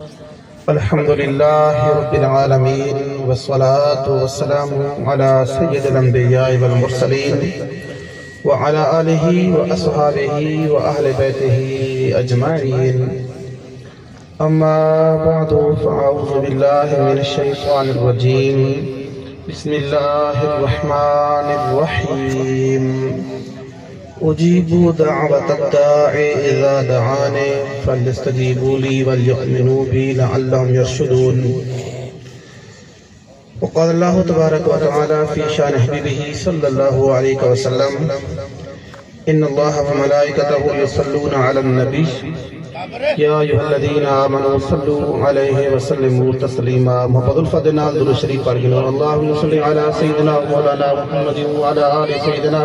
الحمد لله رب العالمين والصلاة والسلام على سيد الأنبياء والمرسلين وعلى آله وأصحابه وأهل بيته أجمعين. أما بعد فأعوذ بالله من الشيطان الرجيم. بسم الله الرحمن الرحيم. أجيب دعوة الداعي إذا دعاني فليستجيبوا لي وليؤمنوا بي لعلهم يرشدون. وقال الله تبارك وتعالى في شان حبيبه صلى الله عليه وسلم: إن الله وملائكته يصلون على النبي يا أيها الذين آمنوا صلوا عليه وسلموا تسليما. محمد الفضل نازل الشريف پڑھیں. اللهم صل على سيدنا مولانا محمد وعلى آل سيدنا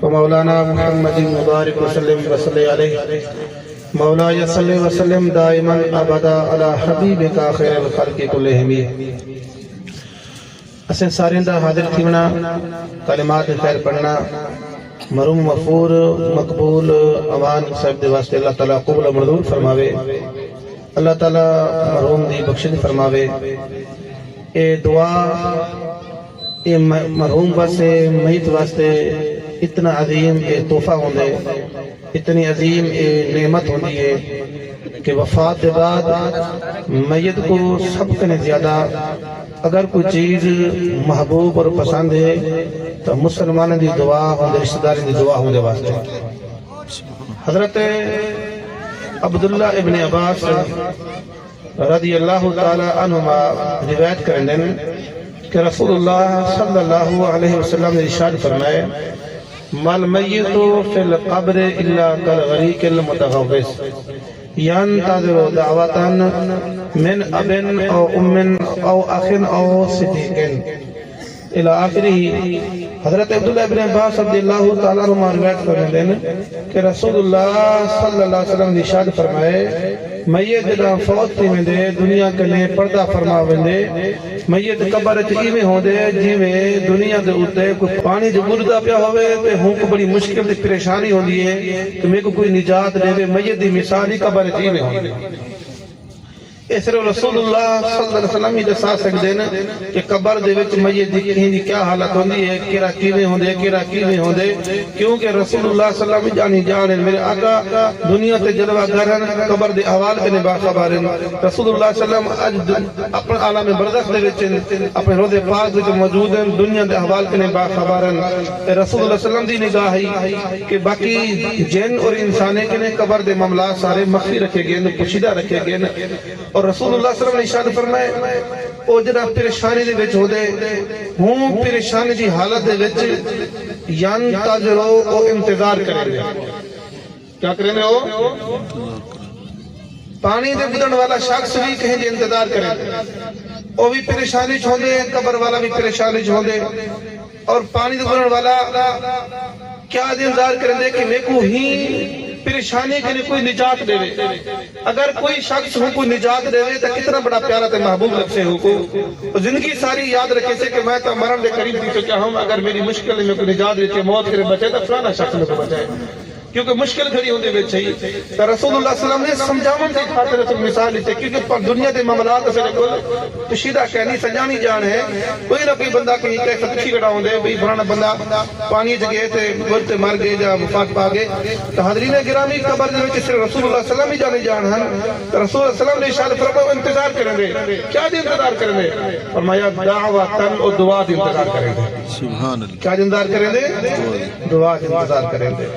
ومولانا محمد مبارك وسلم وصلي عليه. مولاي صل وسلم دائما ابدا على حبيبك خير الخلق كلهم. اسیں سارے دا حاضر تھیونا، کلمات خیر پڑھنا، مرحوم مغفور مقبول اوان صاحب دے واسطے اللہ تعالیٰ قبول و منظور فرماوے. اللہ تعالیٰ مرحوم دی بخشش فرماوے. اے دعا اے مرحوم واسطے میت واسطے اتنا عظیم اے تحفہ ہوندے، اتنی عظیم اے نعمت ہوندی ہے کہ وفات کے بعد میت کو سب سے زیادہ اگر کوئی چیز محبوب اور پسند ہے تو مسلمان دی دعا ہوندے، رشتہ داری دی دعا ہوندے واسطے. حضرت عبداللہ ابن عباس رضی اللہ تعالی عنہما روایت کرتے ہیں کہ رسول اللہ صلی اللہ علیہ وسلم نے ارشاد فرمائے: مال میت فی القبر الا کالغریق المتغوث ينتظر دعوة من اب او ام او اخ او صدیق الى آخرہ. حضرت عبداللہ ابن عباس رضی اللہ تعالیٰ عنہ روایت کرتے ہیں کہ رسول اللہ صلی اللہ علیہ وسلم نے ارشاد فرمائے: میت جداں فوت تھی ویندے دنیا کنے پردہ فرما ویندے. میت قبر چ ایویں ہوندے جویں دنیا دے اوتے کوئی پانی جو گردا پیا ہوئے تے ہوں کو بڑی مشکل تے پریشانی ہوندی ہے کہ میں کو کوئی نجات دے. میت دی مثال ہی قبر چ ایویں ہوندی. اس طرح رسول اللہ صلی اللہ علیہ وسلم ہی دسا سکتے ہیں کہ قبر دے وچ میت دی کیا حالت ہوندی ہے، کیڑا کیویں ہوندے، کیڑا کیویں ہوندے. کیونکہ رسول اللہ صلی اللہ علیہ وسلم جانی جان میرے آقا دنیا تے جلوہ گر ہیں، قبر دے احوال کنے باخبر ہیں. رسول اللہ صلی اللہ علیہ وسلم اج اپنے عالم برزخ دے وچ اپنے روض پاک وچ موجود ہیں، دنیا دے احوال کنے باخبر ہیں. رسول اللہ صلی اللہ علیہ وسلم دی نگاہ ہے کہ باقی جن اور انسانے کنے قبر دے معاملات سارے مخفی رکھے گئے، پوشیدہ رکھے گئے. اور رسول اللہ صلی اللہ علیہ وسلم نے ارشاد فرمائے او جڑا پریشانی دے وچ ہوندے ہوں پریشانی دی حالت دے وچ ینتظر او انتظار کریں گے. کیا کریں گے؟ او پانی دے گزرن والا شخص بھی کہیں جے انتظار کریں گے. او بھی پریشانی چ ہوندے، قبر والا بھی پریشانی چ ہوندے. اور پانی دے گزرن والا کیا انتظار کریں گے کہ میں کو ہی پریشانی کے لیے کوئی نجات دے. اگر کوئی شخص ہوں کوئی نجات دے تو کتنا بڑا پیارا تے محبوب لگ سے ہو کو زندگی ساری یاد رکھے سے کہ میں تو مرن دے قریب تھی چکا ہوں. اگر میری مشکل میں کوئی نجات دیتے موت کرے بچے تو فلانا شخص میں کو بچائے، کیونکہ مشکل کھڑی ہوندے وچ چاہیے. تو رسول اللہ صلی اللہ علیہ وسلم نے سمجھاون دی خاطر اس مثال دی کیونکہ پر دنیا دے معاملات سے کول کشیدہ کہنی سجانی جان ہے. کوئی نہ کوئی بندہ کوئی کہ فتشی کڑا ہوندے بھئی فلانا بندہ پانی وچ گئے تے گرتے مر گئے یا وفات پا گئے. تو حاضرین گرامی قبر دے وچ صرف رسول اللہ صلی اللہ علیہ وسلم ہی جانے جان ہیں. تو رسول اللہ صلی اللہ علیہ وسلم نے ارشاد فرمایا انتظار کریں گے. کیا دی انتظار کریں گے؟ فرمایا دعوتن اور دعا دی انتظار کریں گے. سبحان اللہ. کیا انتظار کریں گے؟ دعا دی انتظار کریں گے.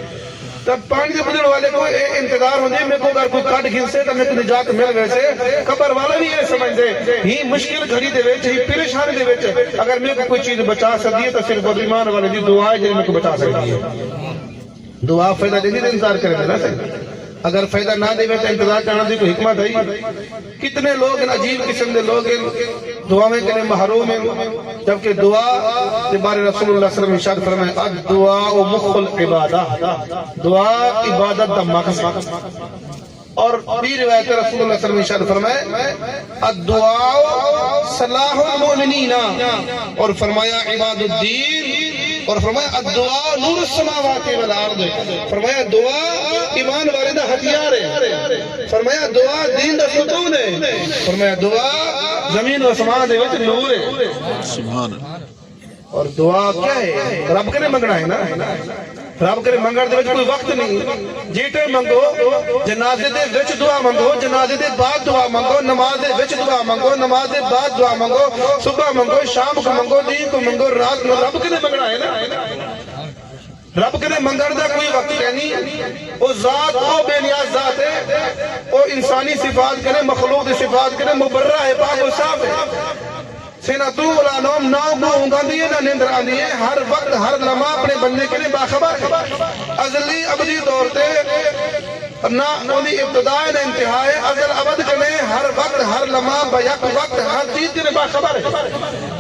تب پانی دے گزرن والے کو انتظار ہو جائے میں کو اگر کوئی کٹ گھنسے تو میں کو نجات مل ویسے. قبر والا بھی یہ سمجھ دے ہی مشکل گھڑی دے وچ ہی پریشانی دے وچ اگر میں کو کوئی چیز بچا سکتی ہے تو صرف ایمان والے دی دعا ہے جن میں کو بچا سکتی ہے. دعا فائدہ دے دی انتظار کرے نا. اگر فائدہ نہ دے تو انتظار کرنا دی کوئی حکمت ہے. کتنے لوگ عجیب قسم دے لوگ دعا میں کنے محروم ہیں، جبکہ دعا کے بارے رسول اللہ صلی اللہ علیہ وسلم ارشاد فرمائے الدعاء مخ العبادہ، دعا عبادت دا مقصد. اور بھی روایت رسول اللہ صلی اللہ علیہ وسلم ارشاد فرمائے الدعاء صلاح المؤمنین، اور فرمایا عباد الدین اور فرمایا الدعاء نور السماوات والارض، فرمایا دعا ایمان والے دا ہتھیار ہے، فرمایا دعا دین دا ستون ہے، فرمایا دعا زمین و آسمان دے وچ نور ہے. سبحان اللہ. اور دعا کیا ہے؟ رب کرے منگنا ہے نا، رب کرے منگن دے وچ کوئی وقت نہیں. جیٹے منگو جنازے دے وچ دعا منگو، جنازے دے بعد دعا منگو، نماز دے وچ دعا منگو، نماز دے بعد دعا منگو، صبح منگو، شام کو منگو، دین کو منگو، رات کو. رب کرے منگنا ہے نا، رب کرے منگن دا کوئی وقت نہیں. وہ ذات وہ بے نیاز ذات ہے، وہ انسانی صفات کرے، مخلوق دی صفات کرے، مبرہ ہے، پاک و صاف ہے. سینہ تو ولا نوم ناؤ کو ہونگا دیئے نہ نیندر آدھیے، ہر وقت ہر لمحہ اپنے بندے کے لئے باخبر ہے. ازلی ابدی دور تے نہ انہی ابتدائی نہ انتہائی، ازل ابد کنے ہر وقت ہر لمحہ بیک وقت ہر چیز کے لئے باخبر ہے.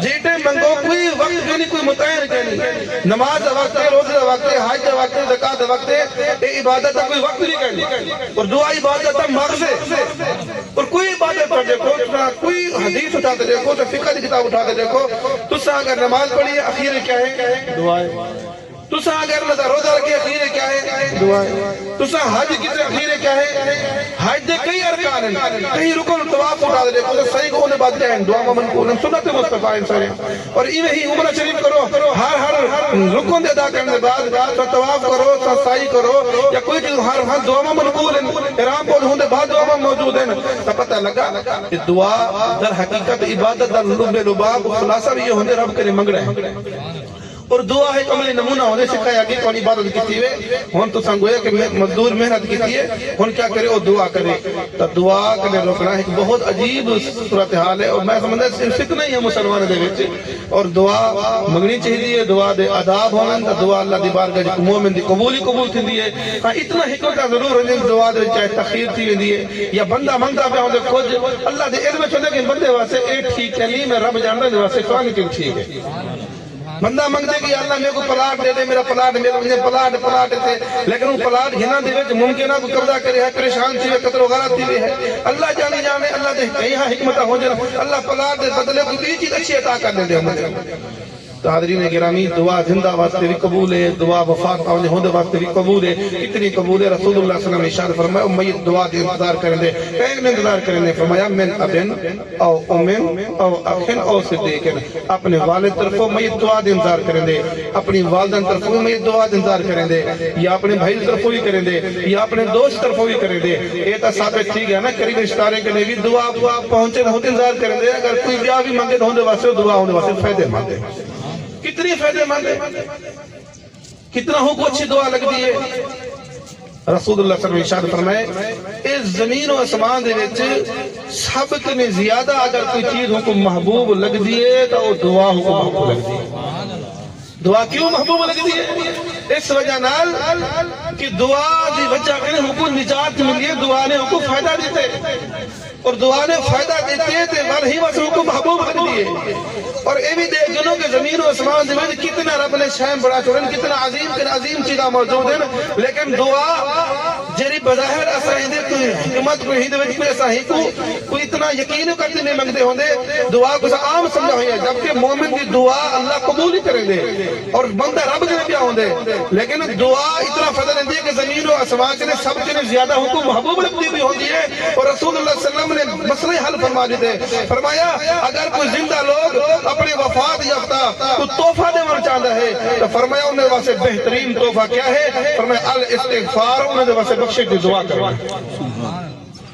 جیٹے منگو کوئی وقت جو نہیں، کوئی متعین کے نہیں. نماز دا وقت ہے، روزے دا وقت ہے، حج دا وقت ہے، زکاة دا وقت ہے، عبادت دا کوئی وقت نہیں کرنی. اور دعا عبادت دا مغز ہے. اور کوئی عبادت پر دیکھو، کوئی حدیث اٹھاتے دیکھو، تو فقہ دی کتاب اٹھاتے دیکھو، تسا اگر نماز پڑھی ہے اخیر کیا ہے؟ دعا ہے. تسا اگر روزہ رکھے اخیر کیا ہے؟ دعا ہے. تسا حج کی اخیر کیا ہے؟ حج دے کئی ارکان ہیں، کئی رکن طواف اٹھا دے دیکھو، تو صحیح کو انہیں بات کیا ہے؟ دعا ممن کو سنت مصطفیٰ انسان. اور ایوہی عمرہ شریف کرو، ہر رکن دے ادا کرنے بعد تو طواف کرو، سعی کرو، یا کوئی چیز ہر دعا ممن قبول ہیں، احرام بول ہوندے بعد دعا ممن موجود ہیں. تو پتہ لگا کہ دعا در حقیقت عبادت در لب لباب خلاصہ بھی یہ ہوندے رب کے منگ رہے ہیں. اور دعا ہے عملی نمونہ ہونے سکھایا کہ کون عبادت کیتی ہے. ہون تو سنگویا کہ مزدور محنت کیتی ہے، ہون کیا کرے؟ وہ دعا کرے. تو دعا کرنے روکنا ایک بہت عجیب صورتحال ہے، اور میں سمجھتا صرف سکھ نہیں ہے مسلمان دے وچ. اور دعا منگنی چاہیے، دعا دے آداب ہونن، تو دعا اللہ دی بارگاہ وچ مومن دی قبول تھیندی ہے. ہاں اتنا حکمت ضرور ہے دعا دے چاہے تخیر تھی ویندی ہے، یا بندہ منگتا پیا ہوندے کچھ اللہ دے علم وچ ہوندا کہ بندے واسطے اے ٹھیک نہیں، میں رب جاندا دے واسطے کون کہ ٹھیک ہے. بندہ منگتے کہ اللہ میرے کو پلاٹ دے دے، میرا پلاٹ میرے پلاٹ تھے، لیکن وہ پلاٹ گھنا دے وچ ممکن ہے کوئی قبضہ کرے ہے، پریشان تھی ہے، قتل و غارت تھی ہے. اللہ جانے اللہ دے کہیں حکمت ہو جائے، اللہ پلاٹ دے بدلے کوئی بھی چیز اچھی عطا کر دے ہمیں. تو حاضرین گرامی، دعا زندہ واسطے بھی قبول ہے، دعا وفات پاؤں ہوندے واسطے بھی قبول ہے. اتنی قبول ہے رسول اللہ صلی اللہ علیہ وسلم نے اشارہ فرمایا امیت دعا دے انتظار کریں دے. کہیں میں انتظار کریں دے، فرمایا من ابن او امن او اخن او صدیقن. اپنے والد طرفوں میت دعا دے انتظار کریں دے، اپنی والدن طرفوں میت دعا دے انتظار کریں دے، یا اپنے بھائی طرفوں بھی کریں دے، یا اپنے دوست طرفوں بھی کریں دے. یہ تو ثابت ٹھیک ہے نا، قریب رشتارے کے لیے بھی دعا پہنچے بہت انتظار کریں دے. اگر کوئی بیاہ بھی مانگے ہوندے واسطے دعا ہوندے واسطے فائدے مند ہے. کتنی فائدے مند ہے، کتنا ہو کو اچھی دعا لگ دی ہے. رسول اللہ صلی اللہ علیہ وسلم ارشاد فرمائے اس زمین و آسمان دے وچ سب نے زیادہ اگر کوئی چیز کو محبوب لگ دیئے تو وہ دعا کو محبوب لگ دیئے. دعا کیوں محبوب لگ دیئے؟ اس وجہ نال کہ دعا دی وجہ کے حکم نجات ملیے، دعا نے حکم فائدہ دیتے، اور دعا نے فائدہ دیتے تھے بل ہی واسے حکم محبوب لگ دیئے. اور اے بھی دیکھ جنوں کہ زمین و آسمان دے وچ کتنا رب نے شہم بڑا چھوڑن، کتنا عظیم چیزاں موجود ہیں، لیکن دعا جری بظاہر اسا ہی دے کوئی حکمت کوئی ہی دے وچ کوئی ایسا ہی کوئی اتنا یقین کرتے نہیں منگتے ہوندے. دعا کو عام سمجھا ہوئی ہے، جبکہ مومن کی دعا اللہ قبول ہی کریں دے اور بندہ رب کے بھی ہوندے. لیکن دعا اتنا فضل ہے کہ زمین و آسمان کے سب سے زیادہ حکم محبوب لگتی بھی ہوتی ہے. اور رسول اللہ صلی اللہ علیہ وسلم نے مسئلہ حل فرما دیتے، فرمایا اگر کوئی زندہ لوگ اپنے وفات یافتہ کو تحفہ دینا چاہتا ہے تو فرمایا انہیں واسے بہترین تحفہ کیا ہے؟ فرمایا الاستغفار، انہیں واسے بخشش کی دعا کرنا.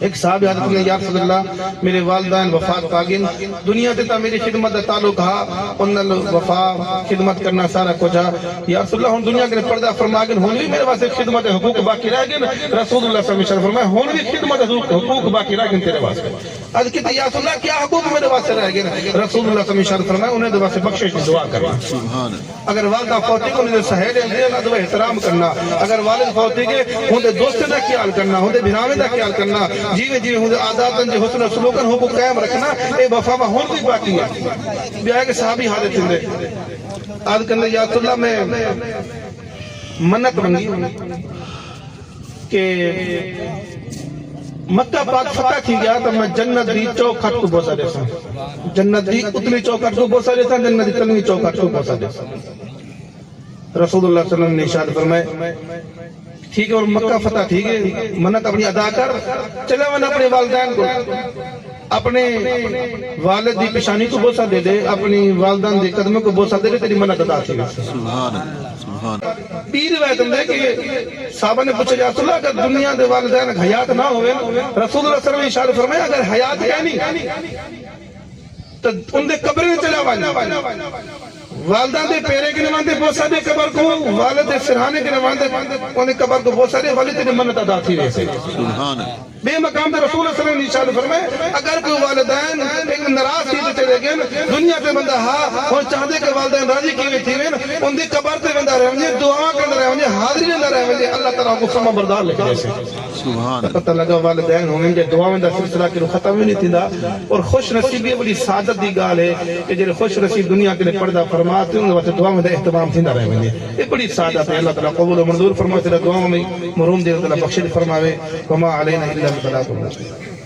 ایک صاحب یاد کیا یا رسول اللہ میرے والدین وفات پاگن، دنیا دیتا میری خدمت تعلق ہا، انہوں وفا خدمت کرنا سارا کچھ ہا. یا رسول اللہ ہون دنیا کے پردہ فرماگن ہون بھی میرے واسے خدمت حقوق باقی رہ گئن. رسول اللہ صلی اللہ علیہ وسلم فرمایا ہون بھی خدمت حقوق باقی رہ گئن تیرے واسے. عرض کی یا رسول اللہ کیا حقوق میرے واسے رہ گئن؟ رسول اللہ صلی اللہ علیہ وسلم فرمایا انہیں دے واسے بخشش کی دعا کرنا. اگر والدہ فوتی کو انہیں سہیلیں دے اللہ دعا احترام کرنا، اگر والد فوتی کے انہیں دوستیں دا خیال کرنا، انہیں بھراویں دا خیال کرنا، جیویں جیویں ہوں آداباً جو حسن و سلوکن ہوں کو قائم رکھنا. اے وفا میں ہون کوئی باقی ہے. بیاہ کے صحابی حالت ہندے آدھ کرنے یا رسول اللہ میں منت منگی کہ مکہ پاک فتح تھی گیا تو میں جنت دی چوکھٹ کو بوسا دیسا، جنت دی اتنی چوکھٹ کو بوسا دیسا، جنت دی تنوی چوکھٹ کو بوسا دیسا. رسول اللہ صلی اللہ علیہ وسلم نے ارشاد فرمایا ٹھیک ہے اور مکہ فتح ٹھیک ہے منت اپنی ادا کر چلے من اپنے والدین کو اپنے والد دی پیشانی کو بوسہ دے دے اپنی والدین دی قدموں کو بوسہ دے دے تیری منت ادا تھی سبحان پیر روایت دے کہ صحابہ نے پوچھا یا رسول اللہ اگر دنیا دے والدین حیات نہ ہوئے رسول اللہ صلی اللہ علیہ وسلم نے ارشاد فرمایا اگر حیات ہے نہیں تو ان دے قبر میں چلا واجب والدہ دے پیرے کے نماندے بوسہ دے قبر کو والد دے سرحانے کے نماندے انہیں قبر کو بوسہ دے والد دے منت ادا تھی ویسے سبحان بے مقام دے رسول اللہ صلی اللہ علیہ وسلم نے فرمائے اگر کوئی والدین ایک ناراض تھی تے چلے گئے دنیا تے بندہ ہاں اور چاہدے کہ والدین راضی کیویں تھی وین ان دی قبر تے بندہ رہے ونجے دعا کردا رہے ونجے حاضری نہ رہے ونجے اللہ تعالی کو سما بردار لکھ دے سبحان پتہ لگا والدین ہویں جے دعا دا سلسلہ کہ ختم ہی نہیں تھیندا اور خوش نصیبی بڑی سعادت دی گال ہے کہ جے خوش نصیب دنیا کے پردہ فرماتے ہیں واسطے دعا میں اہتمام تھیندا رہے ونجے یہ بڑی سعادت ہے اللہ تعالی قبول و منظور فرمائے تے دعا میں محروم دے اللہ بخشش فرماوے وما علینا الا البلاغ